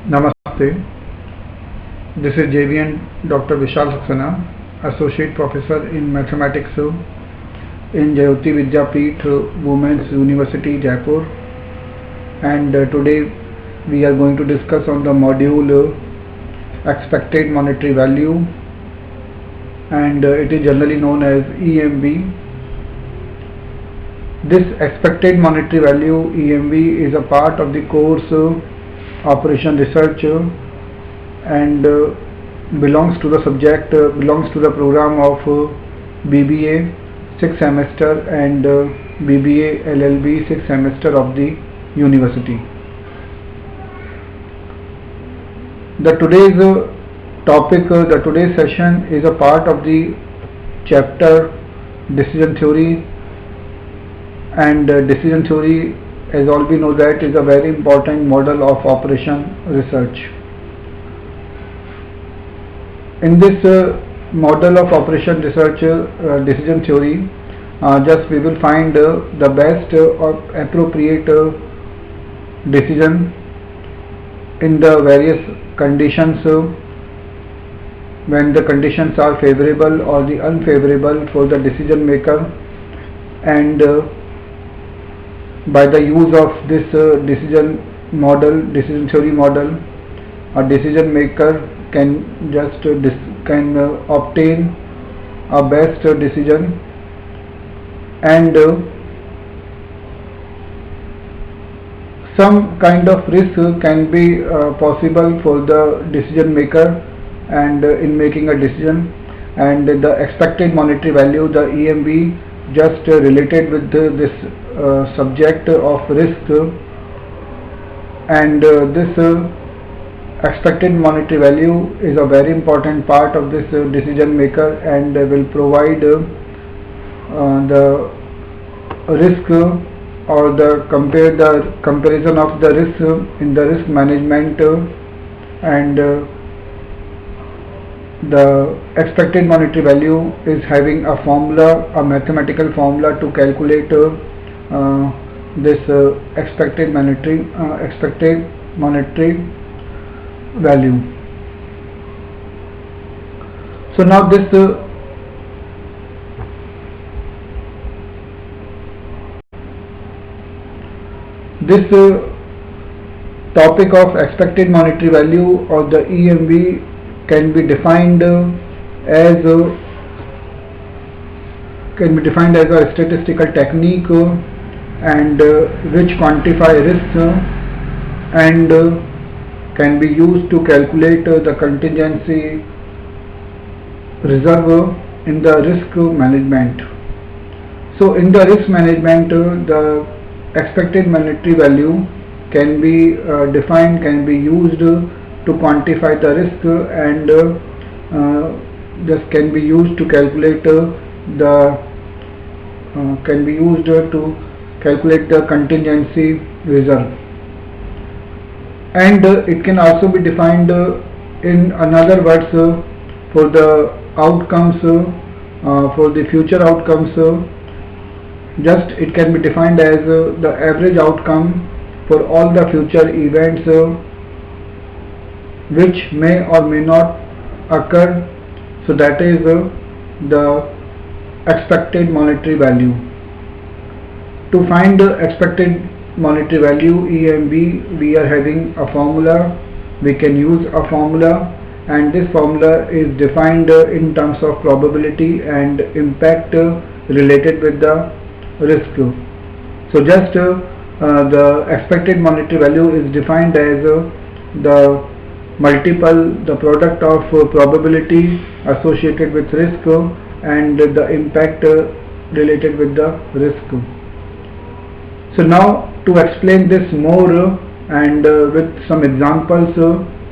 Namaste. This is JVN Dr. Vishal Saxena, Associate Professor in Mathematics in Jayoti Vidyapeeth Women's University, Jaipur. And today we are going to discuss on the module Expected Monetary Value, and it is generally known as EMV. This Expected Monetary Value EMV is a part of the course Operation Research and belongs to the subject, belongs to the program of BBA 6th semester and BBA LLB 6th semester of the university. The today's topic, the today's session is a part of the chapter Decision Theory, and decision theory, as all we know, that is a very important model of operation research. In this model of operation research, decision theory, just we will find the best or appropriate decision in the various conditions, when the conditions are favorable or the unfavorable for the decision maker, and by the use of this decision theory model, a decision maker can just obtain a best decision, and some kind of risk can be possible for the decision maker and in making a decision, and the expected monetary value, the EMV, just related with this subject of risk, and this expected monetary value is a very important part of this decision maker, and will provide the risk or the comparison of the risk in the risk management, and the expected monetary value is having a formula, a mathematical formula to calculate this expected monetary value. So now this topic of expected monetary value or the EMV can be defined as a statistical technique, and which quantify risk and can be used to calculate the contingency reserve in the risk management. So in the risk management, the expected monetary value can be defined, can be used to quantify the risk, and this can be used to calculate the contingency reserve, and it can also be defined in another words for the outcomes, for the future outcomes. Just it can be defined as the average outcome for all the future events which may or may not occur. So that is the expected monetary value. To find the expected monetary value EMV, we are having a formula. We can use a formula, and this formula is defined in terms of probability and impact related with the risk. So just the expected monetary value is defined as the product of probability associated with risk and the impact related with the risk. So now to explain this more and with some examples,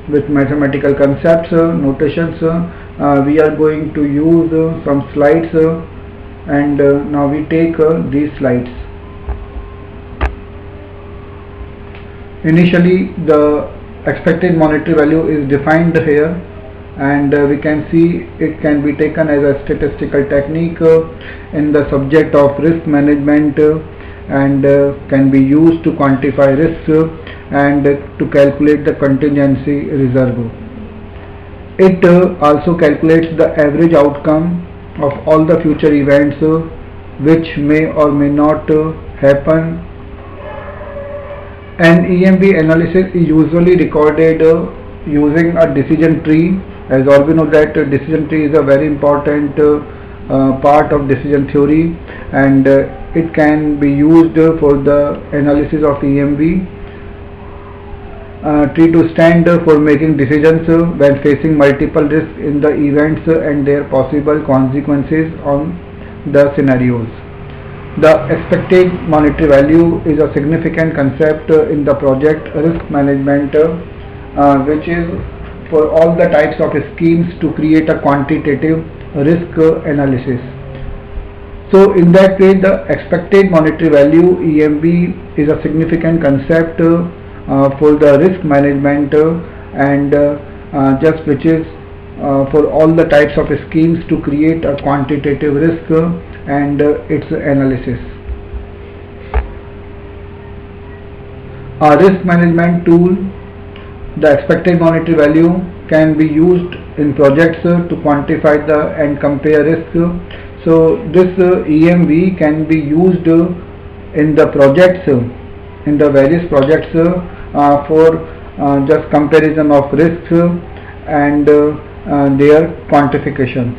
with mathematical concepts, notations, we are going to use some slides, and now we take these slides. Initially the expected monetary value is defined here, and we can see it can be taken as a statistical technique in the subject of risk management, and can be used to quantify risks and to calculate the contingency reserve. It also calculates the average outcome of all the future events which may or may not happen. An EMV analysis is usually recorded using a decision tree. As all we know that decision tree is a very important part of decision theory, and it can be used for the analysis of EMV. Tree to stand for making decisions when facing multiple risks in the events and their possible consequences on the scenarios. The expected monetary value is a significant concept in the project risk management, which is for all the types of schemes to create a quantitative risk analysis. So in that way, the expected monetary value EMV is a significant concept for the risk management and just which is for all the types of schemes to create a quantitative risk and its analysis. A risk management tool, the expected monetary value can be used in projects to quantify the and compare risk. So this EMV can be used in the projects, in the various projects for just comparison of risks and their quantification,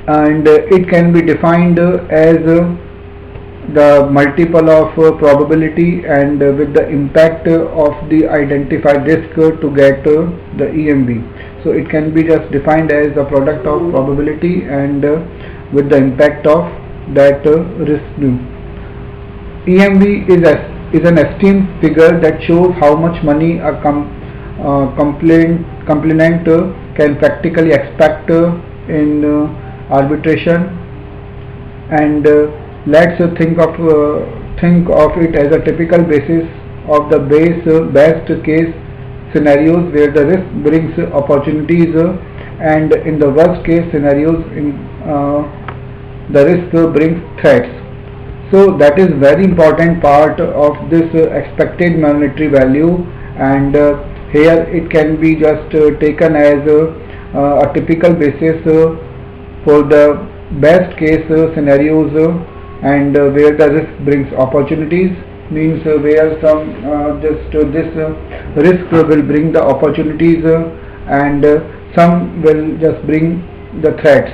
and it can be defined as the multiple of probability and with the impact of the identified risk to get the EMV. So it can be just defined as the product of probability and with the impact of that risk. EMV is an esteemed figure that shows how much money a complainant can practically expect in arbitration, and let's think of it as a typical basis of the best case scenarios where the risk brings opportunities and in the worst case scenarios the risk brings threats. So that is very important part of this expected monetary value, and here it can be just taken as a typical basis for the best case scenarios and where the risk brings opportunities, means where some this risk will bring the opportunities and some will just bring the threats.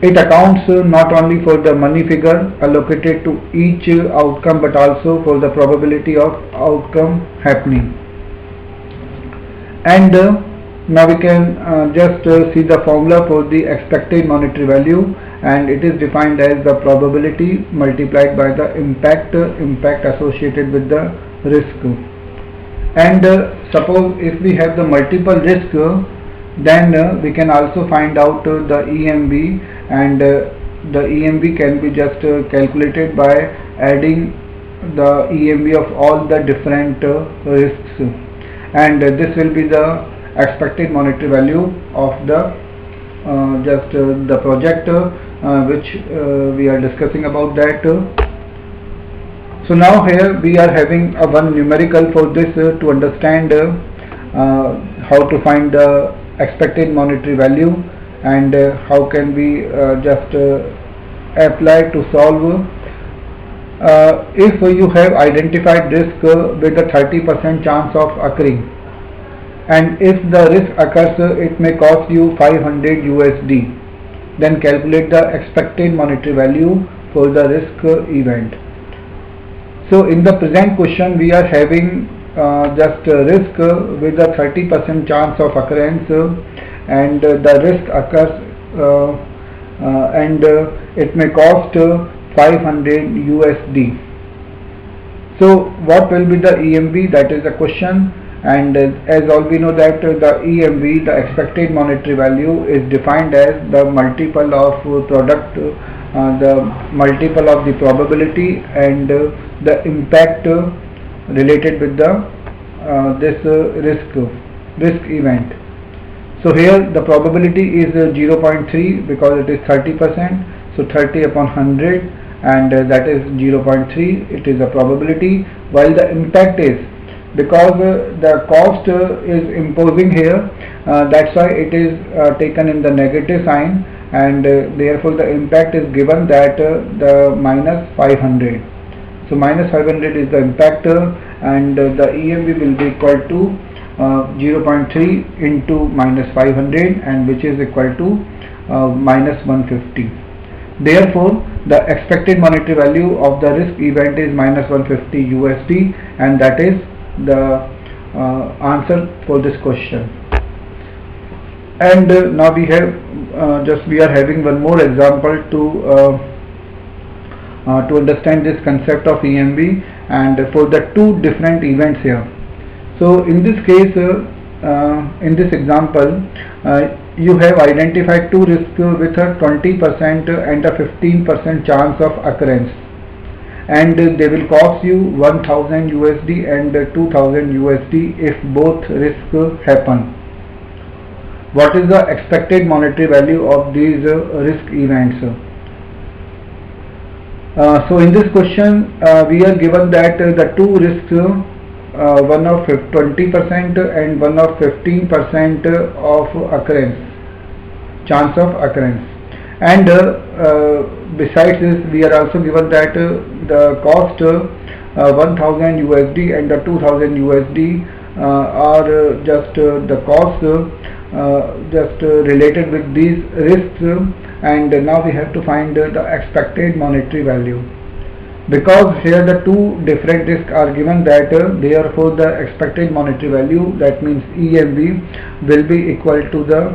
It accounts not only for the money figure allocated to each outcome but also for the probability of outcome happening. And now we can just see the formula for the expected monetary value, and it is defined as the probability multiplied by the impact associated with the risk. And suppose if we have the multiple risk, then we can also find out the EMV, and the EMV can be just calculated by adding the EMV of all the different risks, and this will be the expected monetary value of the the project which we are discussing about that. So now here we are having a one numerical for this to understand how to find the expected monetary value and how can we just apply to solve. If you have identified risk with a 30% chance of occurring, and if the risk occurs it may cost you 500 USD, then calculate the expected monetary value for the risk event. So in the present question we are having just risk with a 30% chance of occurrence, and the risk occurs and it may cost 500 USD. So what will be the EMV? That is the question, and as all we know that the EMV, the expected monetary value, is defined as the multiple of product, the multiple of the probability and the impact related with the this risk event. So here the probability is 0.3 because it is 30%, so 30 upon 100, and that is 0.3. It is a probability, while the impact is, because the cost is imposing here, that's why it is taken in the negative sign, and therefore the impact is given that the minus 500. So minus 500 is the impact, and the EMV will be equal to 0.3 into minus 500, and which is equal to minus 150. Therefore, the expected monetary value of the risk event is minus 150 USD, and that is the answer for this question. And now we have we are having one more example to understand this concept of EMV, and for the two different events here. So in this case, in this example, you have identified two risks with a 20% and a 15% chance of occurrence, and they will cost you 1000 USD and 2000 USD if both risks happen. What is the expected monetary value of these risk events? So in this question, we are given that the two risks, one of 20% and one of 15% of occurrence, chance of occurrence, and besides this we are also given that the cost 1000 USD and the 2000 USD are just the cost just related with these risks, and now we have to find the expected monetary value. Because here the two different risks are given, that therefore the expected monetary value, that means EMV, will be equal to the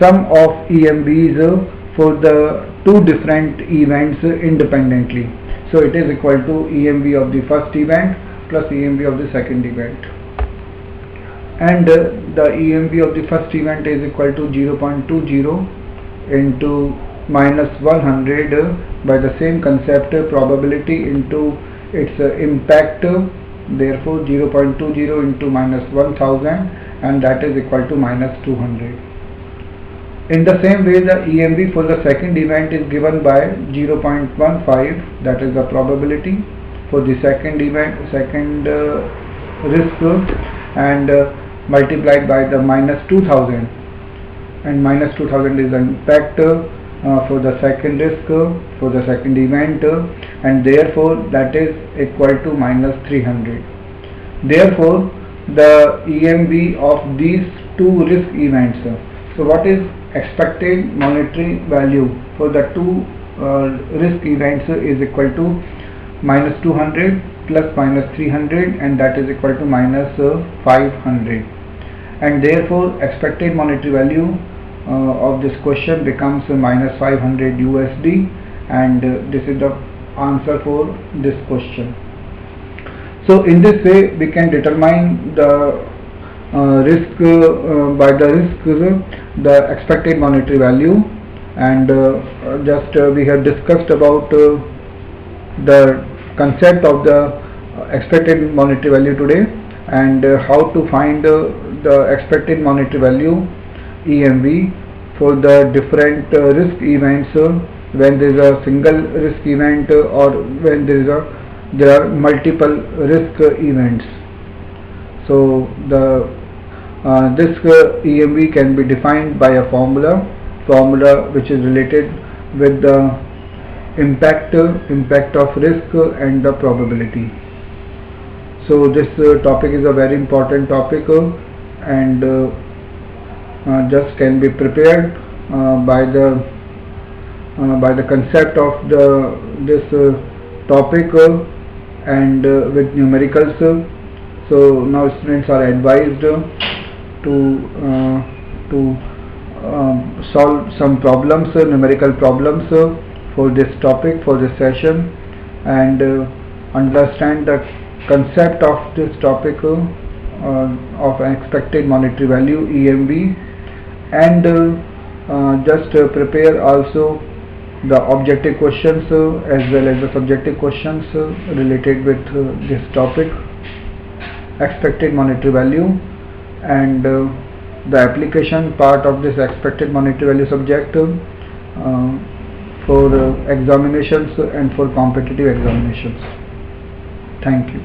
sum of EMVs for the two different events independently. So it is equal to EMV of the first event plus EMV of the second event, and the EMV of the first event is equal to 0.20 into minus 100 by the same concept, probability into its impact, therefore 0.20 into minus 1000, and that is equal to minus 200. In the same way, the EMV for the second event is given by 0.15, that is the probability for the second event, second risk, and multiplied by the minus 2000, and minus 2000 is the impact for the second risk, for the second event, and therefore that is equal to minus 300. Therefore the EMV of these two risk events. So what is expected monetary value for the two risk events is equal to minus 200 plus minus 300, and that is equal to minus 500, and therefore expected monetary value of this question becomes minus 500 USD, and this is the answer for this question. So in this way we can determine the risk by the risk, the expected monetary value, and we have discussed about the concept of the expected monetary value today, and how to find the expected monetary value EMV for the different risk events, when there is a single risk event or when there are multiple risk events. So the this EMV can be defined by a formula which is related with the impact of risk and the probability. So this topic is a very important topic, and just can be prepared by the concept of this topic and with numericals. So now students are advised to solve some problems, numerical problems for this topic, for this session, and understand the concept of this topic of expected monetary value EMV, and just prepare also the objective questions as well as the subjective questions related with this topic, expected monetary value, and the application part of this expected monetary value subject for examinations and for competitive examinations. Thank you.